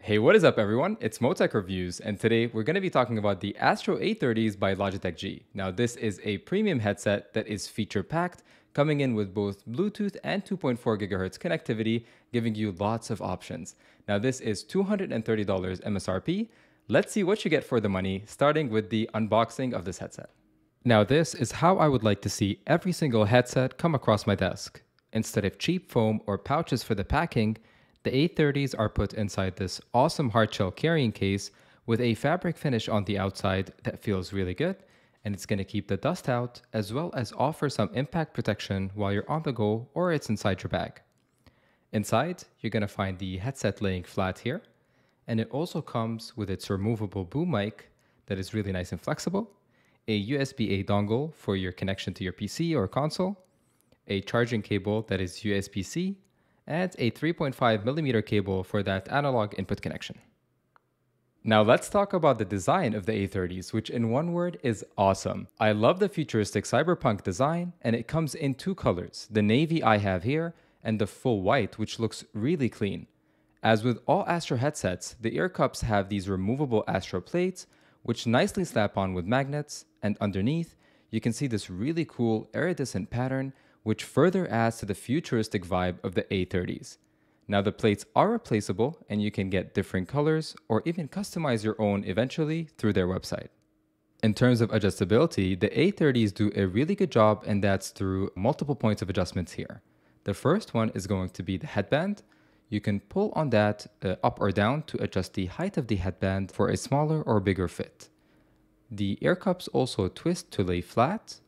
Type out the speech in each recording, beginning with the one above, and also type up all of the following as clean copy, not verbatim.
Hey, what is up everyone? It's Motech Reviews, and today we're going to be talking about the Astro A30s by Logitech G. Now this is a premium headset that is feature-packed, coming in with both Bluetooth and 2.4 GHz connectivity, giving you lots of options. Now this is $230 MSRP. Let's see what you get for the money, starting with the unboxing of this headset. Now this is how I would like to see every single headset come across my desk. Instead of cheap foam or pouches for the packing, the A30s are put inside this awesome hardshell carrying case with a fabric finish on the outside that feels really good, and it's going to keep the dust out as well as offer some impact protection while you're on the go or it's inside your bag. Inside, you're going to find the headset laying flat here, and it also comes with its removable boom mic that is really nice and flexible, a USB-A dongle for your connection to your PC or console, a charging cable that is USB-C, and a 3.5mm cable for that analog input connection. Now let's talk about the design of the A30s, which in one word is awesome. I love the futuristic cyberpunk design, and it comes in two colors, the navy I have here and the full white, which looks really clean. As with all Astro headsets, the ear cups have these removable Astro plates, which nicely slap on with magnets, and underneath, you can see this really cool iridescent pattern which further adds to the futuristic vibe of the A30s. Now the plates are replaceable and you can get different colors or even customize your own eventually through their website. In terms of adjustability, the A30s do a really good job, and that's through multiple points of adjustments here. The first one is going to be the headband. You can pull on that up or down to adjust the height of the headband for a smaller or bigger fit. The ear cups also twist to lay flat,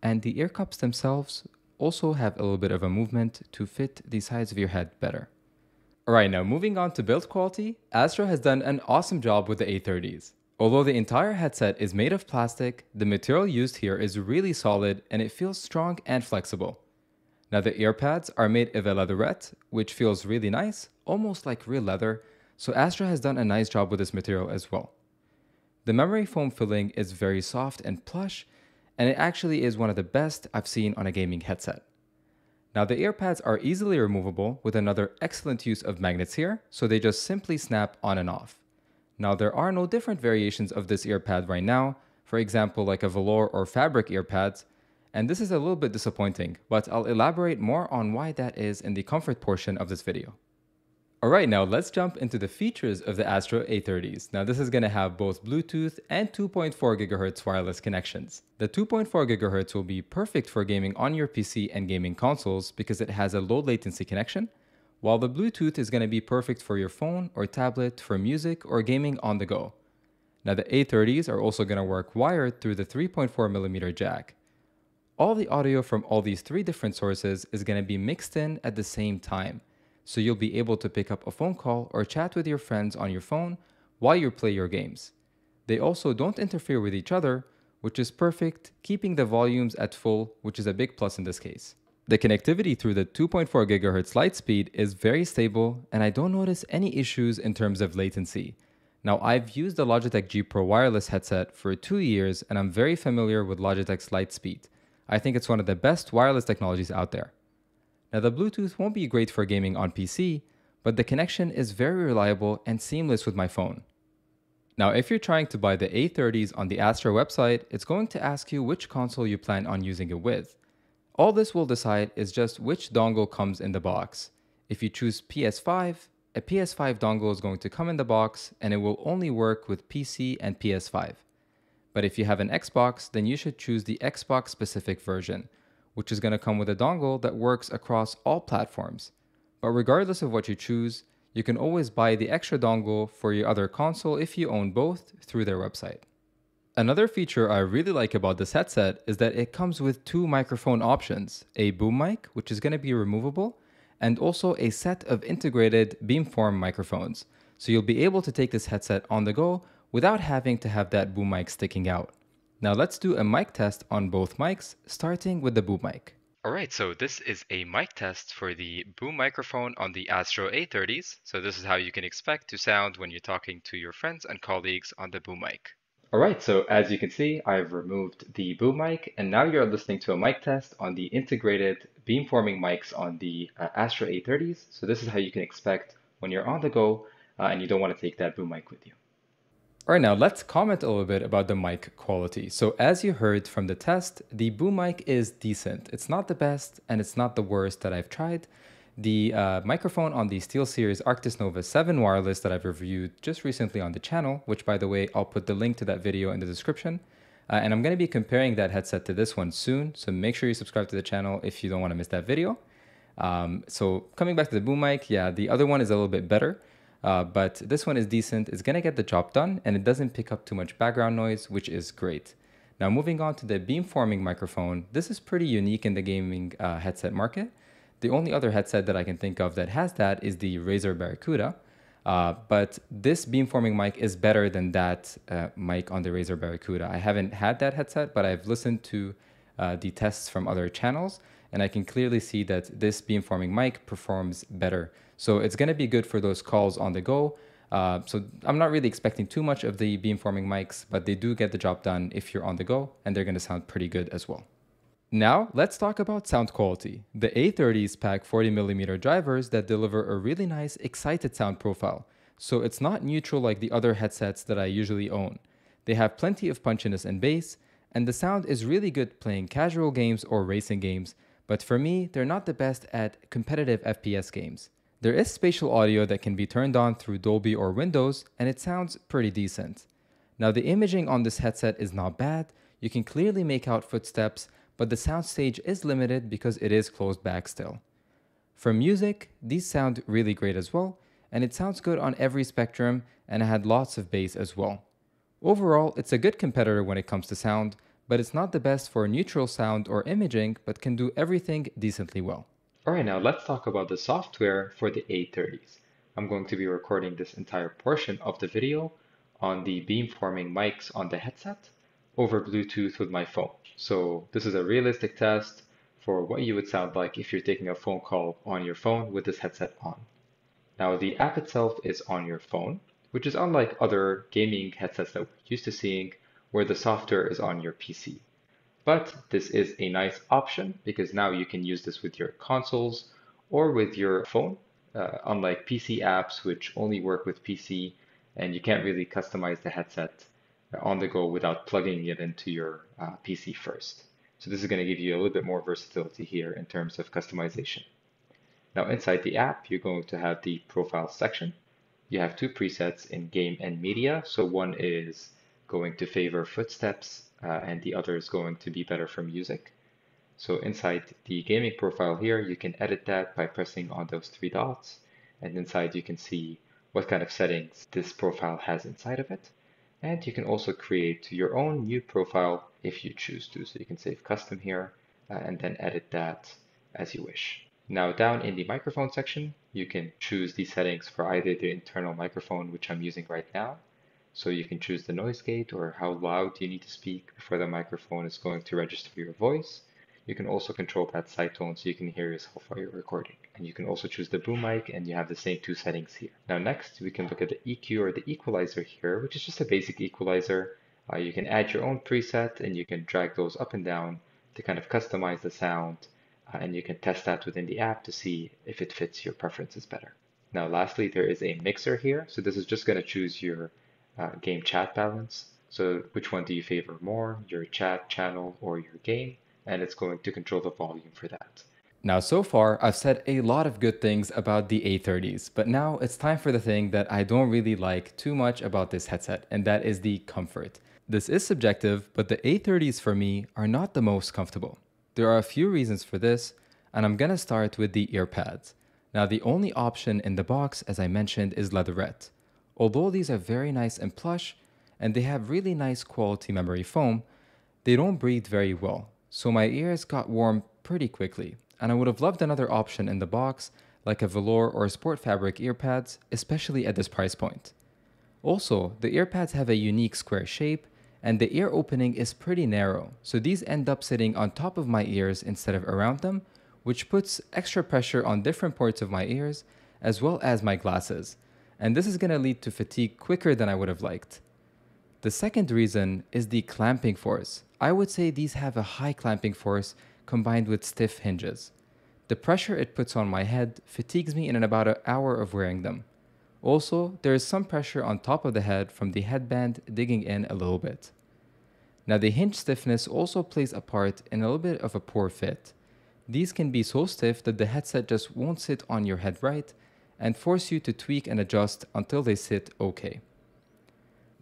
and the ear cups themselves also have a little bit of a movement to fit the sides of your head better. Alright, now moving on to build quality, Astro has done an awesome job with the A30s. Although the entire headset is made of plastic, the material used here is really solid and it feels strong and flexible. Now the ear pads are made of a leatherette, which feels really nice, almost like real leather, so Astro has done a nice job with this material as well. The memory foam filling is very soft and plush, and it actually is one of the best I've seen on a gaming headset. Now the ear pads are easily removable with another excellent use of magnets here, so they just simply snap on and off. Now there are no different variations of this ear pad right now, for example like a velour or fabric ear pads, and this is a little bit disappointing, but I'll elaborate more on why that is in the comfort portion of this video. Alright, now let's jump into the features of the Astro A30s. Now this is going to have both Bluetooth and 2.4 GHz wireless connections. The 2.4 GHz will be perfect for gaming on your PC and gaming consoles because it has a low latency connection, while the Bluetooth is going to be perfect for your phone or tablet for music or gaming on the go. Now the A30s are also going to work wired through the 3.4mm jack. All the audio from all these three different sources is going to be mixed in at the same time, so you'll be able to pick up a phone call or chat with your friends on your phone while you play your games. They also don't interfere with each other, which is perfect, keeping the volumes at full, which is a big plus in this case. The connectivity through the 2.4 GHz light speed is very stable, and I don't notice any issues in terms of latency. Now I've used the Logitech G Pro wireless headset for 2 years, and I'm very familiar with Logitech's light speed. I think it's one of the best wireless technologies out there. Now the Bluetooth won't be great for gaming on PC, but the connection is very reliable and seamless with my phone. Now if you're trying to buy the A30s on the Astro website, it's going to ask you which console you plan on using it with. All this will decide is just which dongle comes in the box. If you choose PS5, a PS5 dongle is going to come in the box and it will only work with PC and PS5. But if you have an Xbox, then you should choose the Xbox specific version, which is going to come with a dongle that works across all platforms. But regardless of what you choose, you can always buy the extra dongle for your other console if you own both through their website. Another feature I really like about this headset is that it comes with two microphone options, a boom mic, which is going to be removable, and also a set of integrated beamform microphones. So you'll be able to take this headset on the go without having to have that boom mic sticking out. Now let's do a mic test on both mics, starting with the boom mic. Alright, so this is a mic test for the boom microphone on the Astro A30s. So this is how you can expect to sound when you're talking to your friends and colleagues on the boom mic. Alright, so as you can see, I've removed the boom mic, and now you're listening to a mic test on the integrated beamforming mics on the Astro A30s. So this is how you can expect when you're on the go and you don't want to take that boom mic with you. All right, now let's comment a little bit about the mic quality. So as you heard from the test, the boom mic is decent. It's not the best and it's not the worst that I've tried. The microphone on the SteelSeries Arctis Nova 7 wireless that I've reviewed just recently on the channel, which by the way, I'll put the link to that video in the description. And I'm going to be comparing that headset to this one soon. So make sure you subscribe to the channel if you don't want to miss that video. So coming back to the boom mic, yeah, the other one is a little bit better. But this one is decent, it's gonna get the job done, and it doesn't pick up too much background noise, which is great. Now moving on to the beamforming microphone, this is pretty unique in the gaming headset market. The only other headset that I can think of that has that is the Razer Barracuda, but this beamforming mic is better than that mic on the Razer Barracuda. I haven't had that headset, but I've listened to the tests from other channels, and I can clearly see that this beamforming mic performs better. So it's going to be good for those calls on the go. So I'm not really expecting too much of the beamforming mics, but they do get the job done if you're on the go, and they're going to sound pretty good as well. Now let's talk about sound quality. The A30s pack 40mm drivers that deliver a really nice excited sound profile. So it's not neutral like the other headsets that I usually own. They have plenty of punchiness and bass, and the sound is really good playing casual games or racing games, but for me, they're not the best at competitive FPS games. There is spatial audio that can be turned on through Dolby or Windows, and it sounds pretty decent. Now the imaging on this headset is not bad, you can clearly make out footsteps, but the soundstage is limited because it is closed back still. For music, these sound really great as well, and it sounds good on every spectrum, and it had lots of bass as well. Overall, it's a good competitor when it comes to sound, but it's not the best for neutral sound or imaging, but can do everything decently well. Alright, now let's talk about the software for the A30s. I'm going to be recording this entire portion of the video on the beamforming mics on the headset over Bluetooth with my phone. So this is a realistic test for what you would sound like if you're taking a phone call on your phone with this headset on. Now the app itself is on your phone, which is unlike other gaming headsets that we're used to seeing where the software is on your PC. But this is a nice option because now you can use this with your consoles or with your phone, unlike PC apps which only work with PC and you can't really customize the headset on the go without plugging it into your PC first. So this is going to give you a little bit more versatility here in terms of customization. Now inside the app, you're going to have the profile section. You have two presets in game and media. So one is going to favor footsteps and the other is going to be better for music. So inside the gaming profile here, you can edit that by pressing on those three dots. And inside you can see what kind of settings this profile has inside of it. And you can also create your own new profile if you choose to. So you can save custom here and then edit that as you wish. Now down in the microphone section, you can choose the settings for either the internal microphone, which I'm using right now. So you can choose the noise gate or how loud you need to speak before the microphone is going to register your voice. You can also control that side tone so you can hear yourself while you're recording. And you can also choose the boom mic and you have the same two settings here. Now next, we can look at the EQ or the equalizer here, which is just a basic equalizer. You can add your own preset and you can drag those up and down to kind of customize the sound. And you can test that within the app to see if it fits your preferences better. Now lastly, there is a mixer here. So this is just going to choose your game chat balance. So which one do you favor more, your chat channel or your game? And it's going to control the volume for that. Now, so far, I've said a lot of good things about the A30s, but now it's time for the thing that I don't really like too much about this headset, and that is the comfort. This is subjective, but the A30s for me are not the most comfortable. There are a few reasons for this, and I'm gonna start with the ear pads. Now, the only option in the box, as I mentioned, is leatherette. Although these are very nice and plush, and they have really nice quality memory foam, they don't breathe very well. So my ears got warm pretty quickly, and I would have loved another option in the box, like a velour or sport fabric ear pads, especially at this price point. Also, the ear pads have a unique square shape, and the ear opening is pretty narrow, so these end up sitting on top of my ears instead of around them, which puts extra pressure on different parts of my ears, as well as my glasses, and this is going to lead to fatigue quicker than I would have liked. The second reason is the clamping force. I would say these have a high clamping force combined with stiff hinges. The pressure it puts on my head fatigues me in about an hour of wearing them. Also, there is some pressure on top of the head from the headband digging in a little bit. Now the hinge stiffness also plays a part in a little bit of a poor fit. These can be so stiff that the headset just won't sit on your head right and force you to tweak and adjust until they sit okay.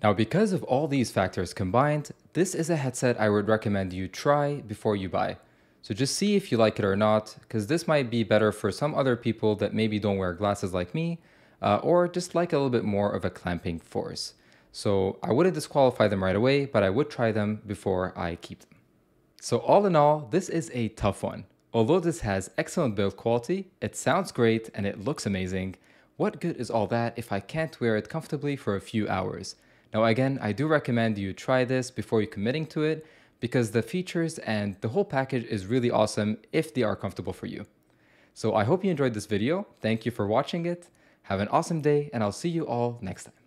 Now because of all these factors combined, this is a headset I would recommend you try before you buy. So just see if you like it or not, because this might be better for some other people that maybe don't wear glasses like me, or just like a little bit more of a clamping force. So I wouldn't disqualify them right away, but I would try them before I keep them. So all in all, this is a tough one. Although this has excellent build quality, it sounds great and it looks amazing, what good is all that if I can't wear it comfortably for a few hours? Now again, I do recommend you try this before you're committing to it, because the features and the whole package is really awesome if they are comfortable for you. So I hope you enjoyed this video. Thank you for watching it. Have an awesome day, and I'll see you all next time.